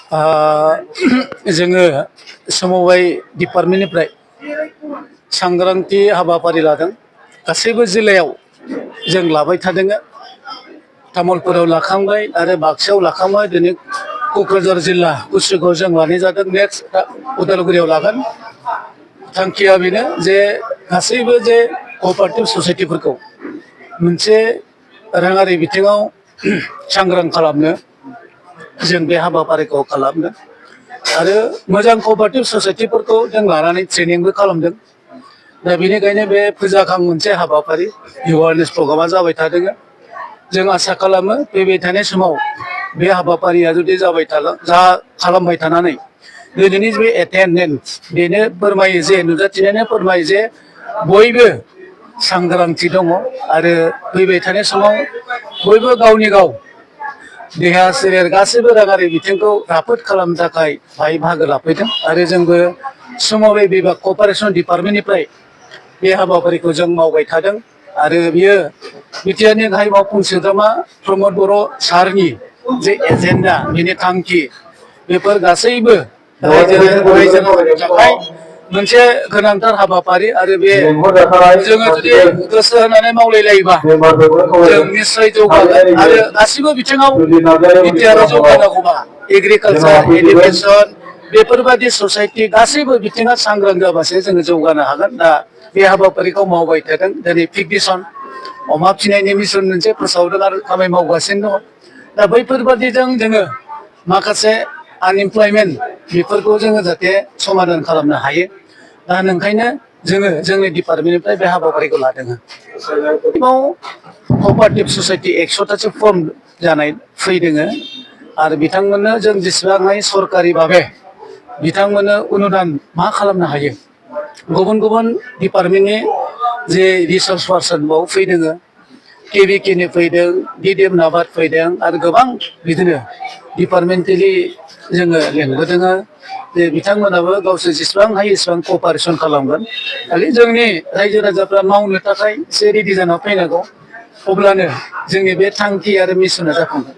जोङो समबाय डिपार्टमेन्टनिफ्राय सांग्रांथि हाबाफारि लादों। गासैबो जिल्लायाव जों लाबाय थादों। तामुलपुराव लाखांबाय आरो बाक्सायाव लाखांबाय। दिनै क'क्राझार जिल्ला कुसुगाव जों लानाय जादों। नेक्स्ट उदालगुरियाव लागोन। थांखिया बेनो जे गासैबो जे क'अपारेटिभ ससाइटिफोरखौ मोनसे राङारि बिथिङाव सांग्रां खालामनो जों बे हाबाफारिखौ खालामदों आरो मोजां क'अपारेटिभ ससाइटिफोरखौ जों लानानै ट्रेनिंबो खालामदों। दा बेनिखायनो बे फोजाखां मोनसे हाबाफारि एवारनेस प्रग्रामा जाबाय थादों। जों आसा खालामो फैबाय थानाय समाव बे हाबाफारिया जुदि खालामबाय थानानै दिनैनि बे एटेन्डेन्स बेनो फोरमायो जे नुजाथिनायानो फोरमायो जे बयबो सांग्रांथि दङ आरो फैबाय थानाय समाव बयबो गावनि गाव देहा सोलेर गासैबो राङारि बिथिंखौ राफोद खालामनो थाखाय बाहाय बाहागो लाफैदों आरो जोंबो समबाय बिभाग क'अपारेसन डिपार्टमेन्टनिफ्राय बे हाबाफारिखौ जों मावबाय थादों आरो बियो बिटिआरनि गाहाय मावफुं सोद्रोमा प्रमद बर' सारनि जे एजेन्डा बेनि थांखि बेफोर गासैबो रायजोनि थाखाय मोनसे गोनांथार हाबाफारि आरो बे जोङो जुदि गोसो होनानै मावलायलायोबा जों निस्सय जौगागोन आरो गासिबो बिथिङाव बिटिआरआव जौगानांगौबा एग्रिकालचार एडुकेसन बेफोरबायदि ससाइटि गासैबो बिथिङा सांग्रां जाबासो जोङो जौगानो हागोन। दा बे हाबाफारिखौ मावबाय थादों। दिनै पिग मिसन अमा फिसिनायनि मिसन मोनसे फोसावदों आरो खामानि मावगासिनो दङ। दा बैफोरबादिजों जोङो माखासे आनइमप्लयमेन्ट बेफोरखौ जोङो जाहाथे समाधान खालामनो हायो। दा नोंखायनो जोङो जोंनि डिपार्टमेन्टनिफ्राय बे हाबाफारिखौ लादों। क'अपारेटिभ ससाइटि 100थासो फर्म जानाय फैदों आरो बिथांमोननो जों जेसेबां हायो सरकारि भाबे बिथांमोननो अनुदान मा खालामनो हायो। गुबुन गुबुन डिपार्टमेन्टनि जे रिसार्च पार्सन बाव फैदों। केभिकेनि फैदों, डिडिएम नाबार्ड फैदों आरो गोबां बिदिनो डिपार्टमेन्टेलि जोङो लेंबोदों जे बिथांमोनाबो गावसोर जेसेबां हायो एसेबां क'अपारेसन खालामगोन। खालि जोंनि रायजो राजाफ्रा मावनो थाखाय एसे रेडि जाना फैनांगौ। अब्लानो जोंनि बे थांखि आरो मिसना जाफुंगोन।